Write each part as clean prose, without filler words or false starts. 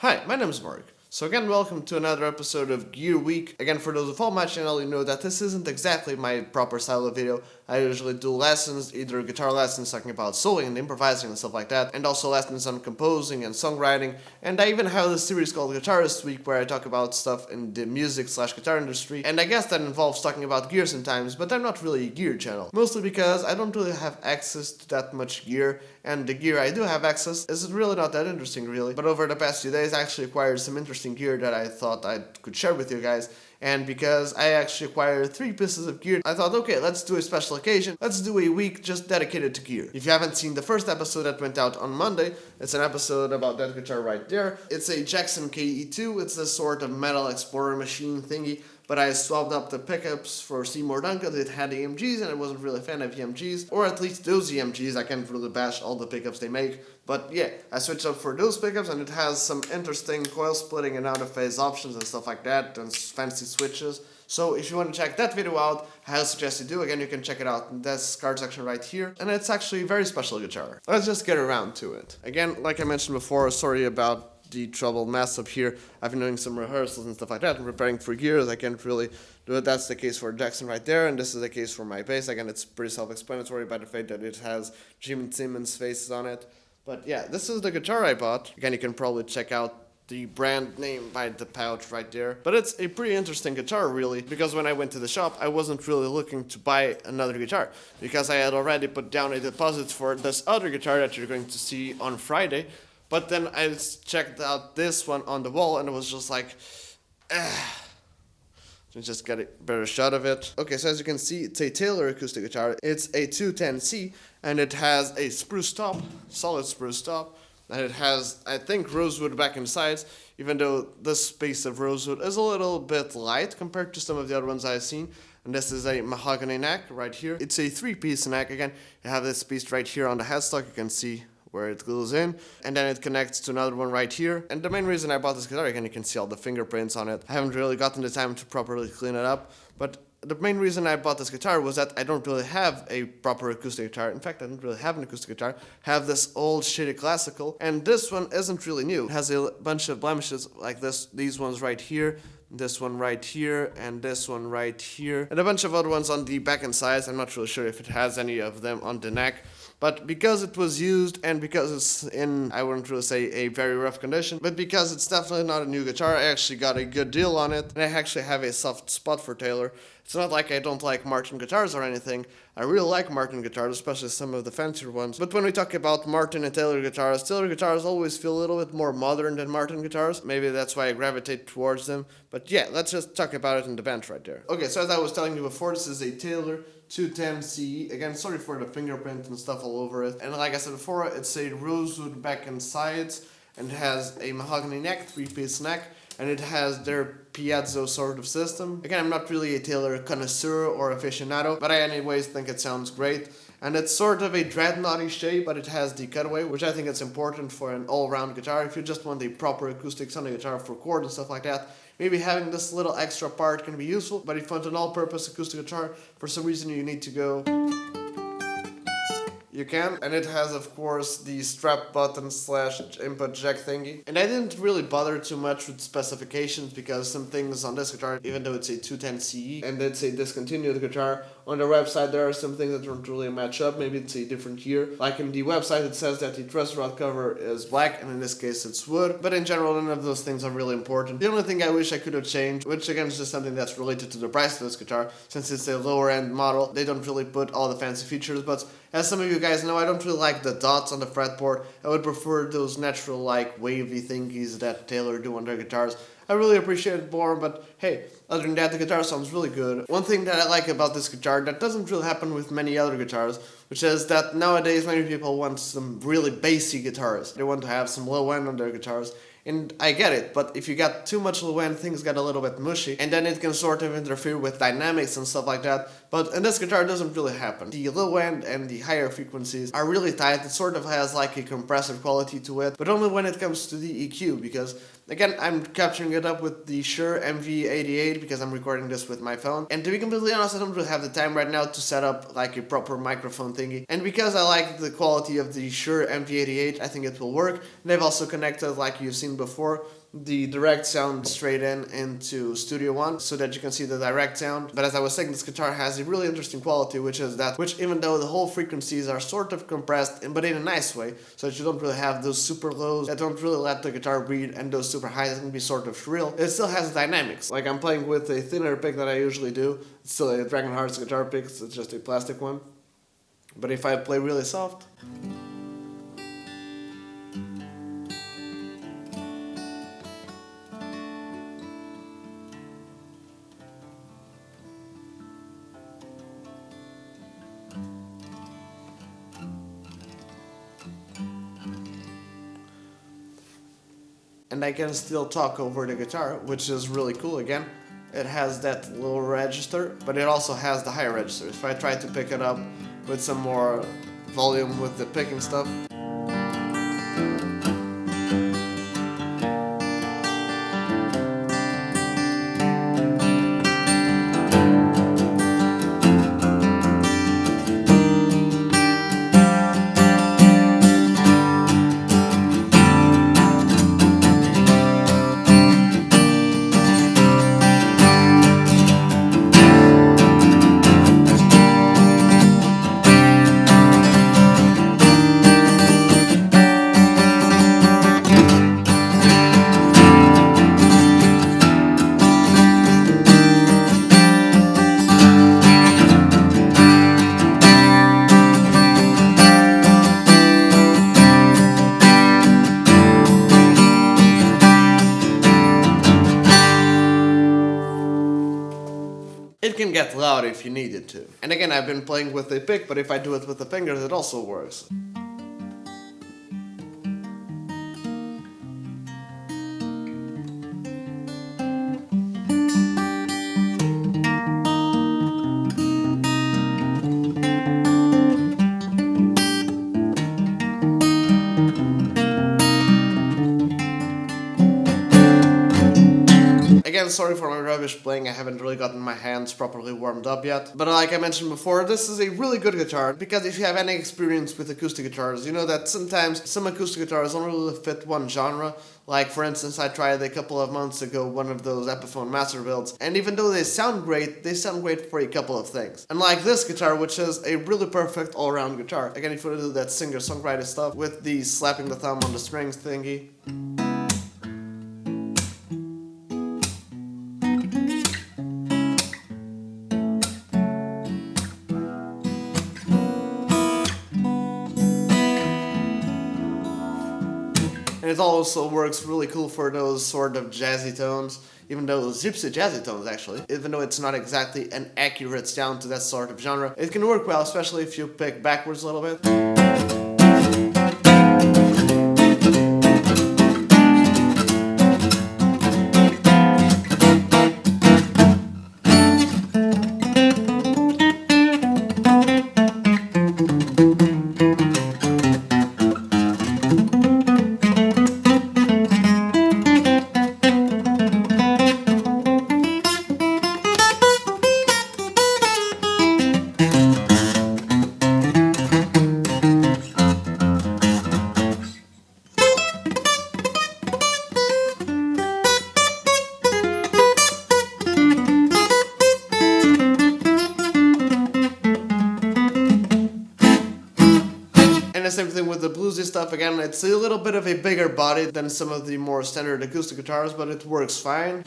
Hi, my name is Mark. So again, welcome to another episode of Gear Week. Again, for those who follow my channel, you know that this isn't exactly my proper style of video. I usually do lessons, either guitar lessons talking about soloing and improvising and stuff like that, and also lessons on composing and songwriting. And I even have this series called Guitarist Week where I talk about stuff in the music/guitar industry. And I guess that involves talking about gear sometimes, but I'm not really a gear channel. Mostly because I don't really have access to that much gear, and the gear I do have access is really not that interesting really. But over the past few days I actually acquired some interesting gear that I thought I could share with you guys. And because I actually acquired 3 pieces of gear, I thought, okay, let's do a special occasion. Let's do a week just dedicated to gear. If you haven't seen the first episode that went out on Monday, it's an episode about that guitar right there. It's a Jackson KE2. It's a sort of metal explorer machine thingy. But I swapped up the pickups for Seymour Duncan. It had EMGs, and I wasn't really a fan of EMGs. Or at least those EMGs. I can't really bash all the pickups they make. But yeah, I switched up for those pickups, and it has some interesting coil splitting and out-of-phase options and stuff like that, and fancy switches. So if you want to check that video out, I highly suggest you do. Again, you can check it out in this card section right here. And it's actually a very special guitar. Let's just get around to it. Again, like I mentioned before, sorry about the trouble mess up here. I've been doing some rehearsals and stuff like that and preparing for gears. I can't really do it. That's the case for Jackson right there, and this is the case for my bass. Again, it's pretty self-explanatory by the fact that it has Jim Simmons faces on it. But yeah, this is the guitar I bought. Again, you can probably check out the brand name by the pouch right there. But it's a pretty interesting guitar really, because when I went to the shop, I wasn't really looking to buy another guitar, because I had already put down a deposit for this other guitar that you're going to see on Friday. But then I checked out this one on the wall, and it was just like, Let's just get a better shot of it. Okay, so as you can see, it's a Taylor acoustic guitar. It's a 210C, and it has a spruce top, solid spruce top, and it has, I think, rosewood back and sides, even though this piece of rosewood is a little bit light compared to some of the other ones I've seen. And this is a mahogany neck right here. It's a 3-piece neck. Again, you have this piece right here on the headstock. You can see where it glues in, and then it connects to another one right here. And the main reason I bought this guitar, again, you can see all the fingerprints on it. I haven't really gotten the time to properly clean it up, but the main reason I bought this guitar was that I don't really have a proper acoustic guitar. In fact, I don't really have an acoustic guitar. I have this old shitty classical, and this one isn't really new. It has a bunch of blemishes like these ones right here, this one right here, and this one right here, and a bunch of other ones on the back and sides. I'm not really sure if it has any of them on the neck. But because it was used, and because it's in, I wouldn't really say a very rough condition, but because it's definitely not a new guitar, I actually got a good deal on it, and I actually have a soft spot for Taylor. It's not like I don't like Martin guitars or anything. I really like Martin guitars, especially some of the fancier ones. But when we talk about Martin and Taylor guitars always feel a little bit more modern than Martin guitars. Maybe that's why I gravitate towards them. But yeah, let's just talk about it in the bench right there. Okay, so as I was telling you before, this is a Taylor 210C. Again, sorry for the fingerprint and stuff all over it. And like I said before, it's a rosewood back and sides, and it has a mahogany neck, 3-piece neck, and it has their piezo sort of system. Again, I'm not really a Taylor connoisseur or aficionado, but I anyways think it sounds great. And it's sort of a dreadnoughty shape, but it has the cutaway, which I think is important for an all-round guitar. If you just want a proper acoustic sounding guitar for chords and stuff like that, maybe having this little extra part can be useful. But if you want an all-purpose acoustic guitar, for some reason you need to go, you can. And it has, of course, the strap button / input jack thingy. And I didn't really bother too much with specifications, because some things on this guitar, even though it's a 210CE and it's a discontinued guitar, on the website there are some things that don't really match up. Maybe it's a different year. Like in the website it says that the truss rod cover is black, and in this case it's wood. But in general, none of those things are really important. The only thing I wish I could have changed, which again is just something that's related to the price of this guitar, since it's a lower end model, they don't really put all the fancy features. But as some of you guys know, I don't really like the dots on the fretboard. I would prefer those natural, like, wavy thingies that Taylor do on their guitars. I really appreciate it more, but hey, other than that, the guitar sounds really good. One thing that I like about this guitar that doesn't really happen with many other guitars, which is that nowadays many people want some really bassy guitars. They want to have some low end on their guitars. And I get it, but if you got too much low end, things get a little bit mushy, and then it can sort of interfere with dynamics and stuff like that. But in this guitar, it doesn't really happen. The low end and the higher frequencies are really tight. It sort of has like a compressor quality to it, but only when it comes to the EQ, because again, I'm capturing it up with the Shure MV88 because I'm recording this with my phone. And to be completely honest, I don't really have the time right now to set up like a proper microphone thingy. And because I like the quality of the Shure MV88, I think it will work. And I've also connected, like you've seen before, the direct sound straight into Studio One so that you can see the direct sound. But as I was saying, this guitar has a really interesting quality, which is that, which even though the whole frequencies are sort of compressed, but in a nice way, so that you don't really have those super lows that don't really let the guitar breathe, and those super highs that can be sort of shrill, it still has dynamics. Like I'm playing with a thinner pick that I usually do. It's still a Dragonheart's guitar pick, it's just a plastic one. But if I play really soft, and I can still talk over the guitar, which is really cool. Again, it has that low register, but it also has the higher register. If I try to pick it up with some more volume with the picking stuff, it can get loud if you need it to. And again, I've been playing with a pick, but if I do it with the fingers, it also works. Again, sorry for my rubbish playing, I haven't really gotten my hands properly warmed up yet. But like I mentioned before, this is a really good guitar, because if you have any experience with acoustic guitars, you know that sometimes some acoustic guitars don't really fit one genre. Like for instance, I tried a couple of months ago one of those Epiphone master builds, and even though they sound great for a couple of things. Unlike this guitar, which is a really perfect all-around guitar. Again, if you want to do that singer-songwriter stuff with the slapping the thumb on the strings thingy. And it also works really cool for those sort of jazzy tones, even though gypsy jazzy tones actually, even though it's not exactly an accurate sound to that sort of genre. It can work well, especially if you pick backwards a little bit. And the same thing with the bluesy stuff. Again, it's a little bit of a bigger body than some of the more standard acoustic guitars, but it works fine.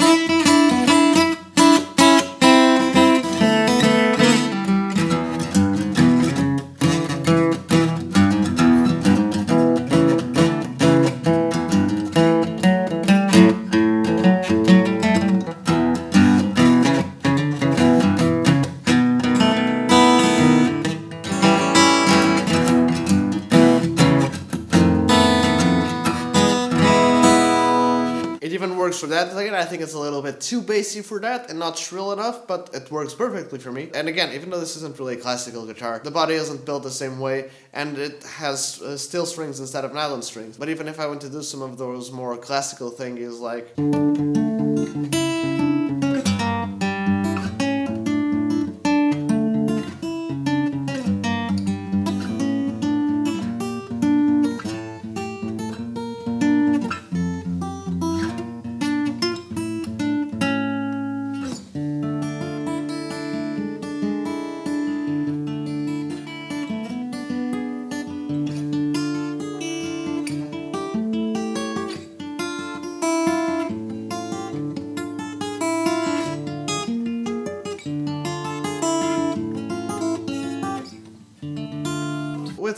It even works for that. Again, I think it's a little bit too bassy for that and not shrill enough, but it works perfectly for me. And again, even though this isn't really a classical guitar, the body isn't built the same way, and it has steel strings instead of nylon strings. But even if I want to do some of those more classical thingies like...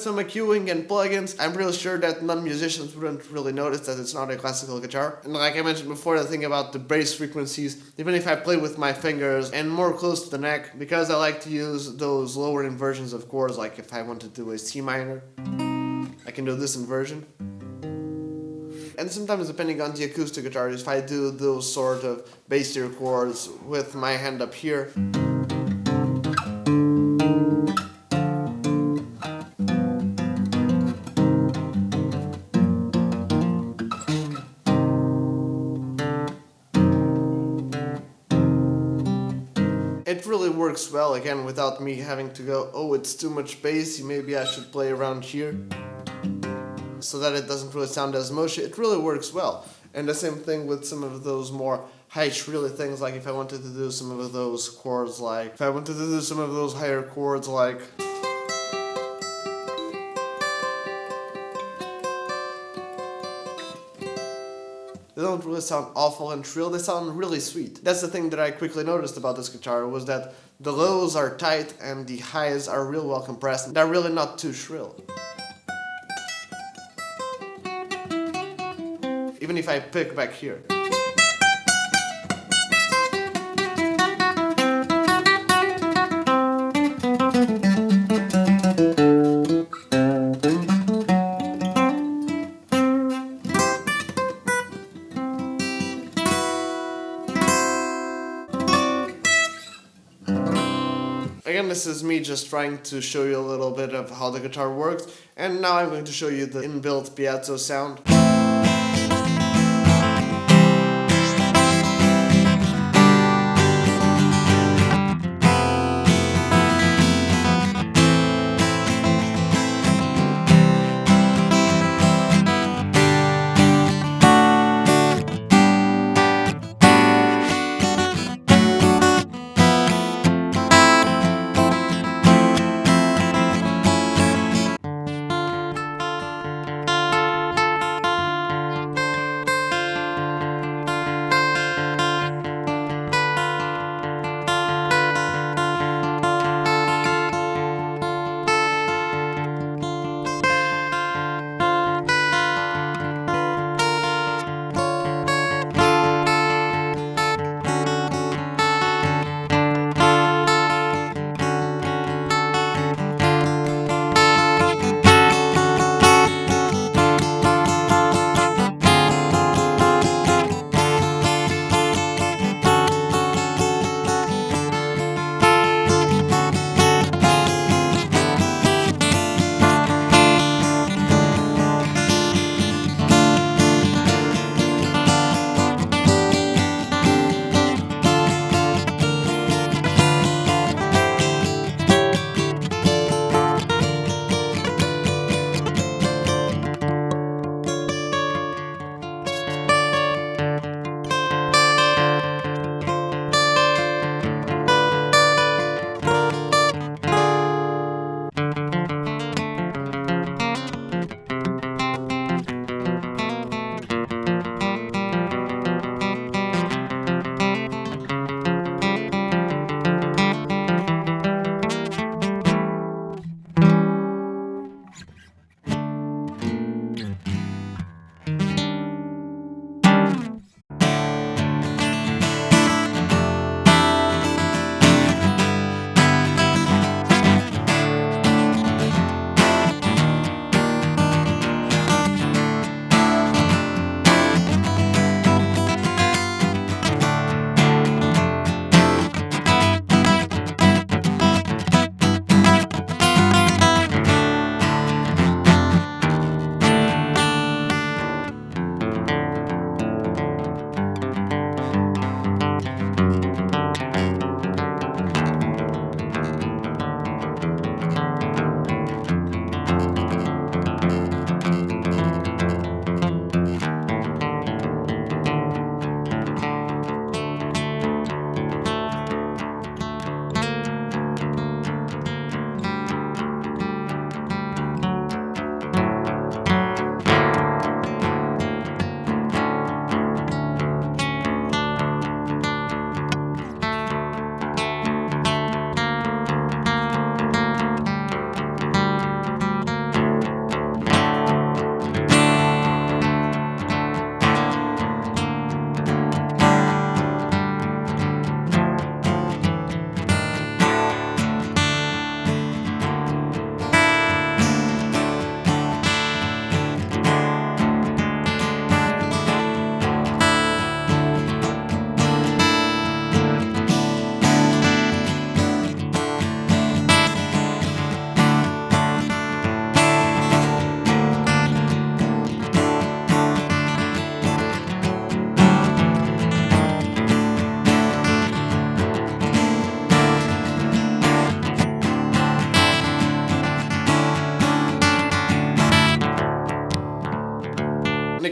some EQing and plugins, I'm pretty sure that non-musicians wouldn't really notice that it's not a classical guitar. And like I mentioned before, the thing about the bass frequencies, even if I play with my fingers and more close to the neck, because I like to use those lower inversions of chords, like if I want to do a C minor, I can do this inversion. And sometimes, depending on the acoustic guitar, if I do those sort of bassier chords with my hand up here, it really works well, again, without me having to go, oh, it's too much bass, maybe I should play around here, so that it doesn't really sound as mushy. It really works well. And the same thing with some of those more high shrilly things, like if I wanted to do some of those chords, like if I wanted to do some of those higher chords, like they don't really sound awful and shrill, they sound really sweet. That's the thing that I quickly noticed about this guitar, was that the lows are tight and the highs are real well compressed. They're really not too shrill. Even if I pick back here. Again, this is me just trying to show you a little bit of how the guitar works, and now I'm going to show you the inbuilt piezo sound.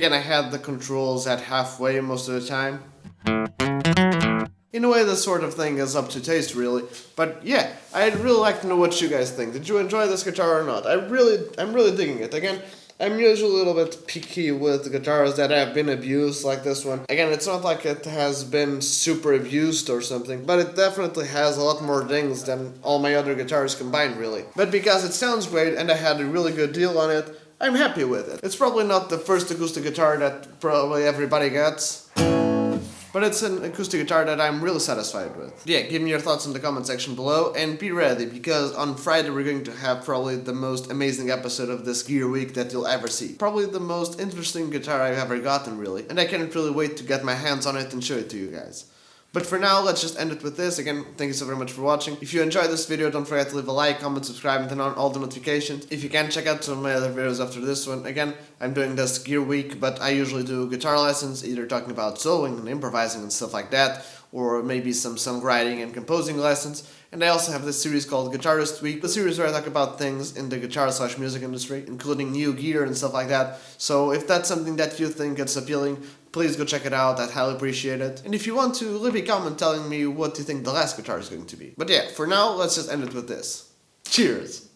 again, I had the controls at halfway most of the time. In a way, this sort of thing is up to taste, really. But yeah, I'd really like to know what you guys think. Did you enjoy this guitar or not? I'm really digging it. Again, I'm usually a little bit picky with guitars that have been abused, like this one. Again, it's not like it has been super abused or something, but it definitely has a lot more dings than all my other guitars combined, really. But because it sounds great and I had a really good deal on it, I'm happy with it. It's probably not the first acoustic guitar that probably everybody gets, but it's an acoustic guitar that I'm really satisfied with. Yeah, give me your thoughts in the comment section below, and be ready, because on Friday we're going to have probably the most amazing episode of this Gear Week that you'll ever see. Probably the most interesting guitar I've ever gotten, really, and I can't really wait to get my hands on it and show it to you guys. But for now, let's just end it with this. Again, thank you so very much for watching. If you enjoyed this video, don't forget to leave a like, comment, subscribe, and turn on all the notifications. If you can, check out some of my other videos after this one. Again, I'm doing this Gear Week, but I usually do guitar lessons, either talking about soloing and improvising and stuff like that, or maybe some songwriting and composing lessons. And I also have this series called Guitarist Week, the series where I talk about things in the guitar/music industry, including new gear and stuff like that. So if that's something that you think is appealing, please go check it out. I'd highly appreciate it. And if you want to, leave a comment telling me what you think the last guitar is going to be. But yeah, for now, let's just end it with this. Cheers!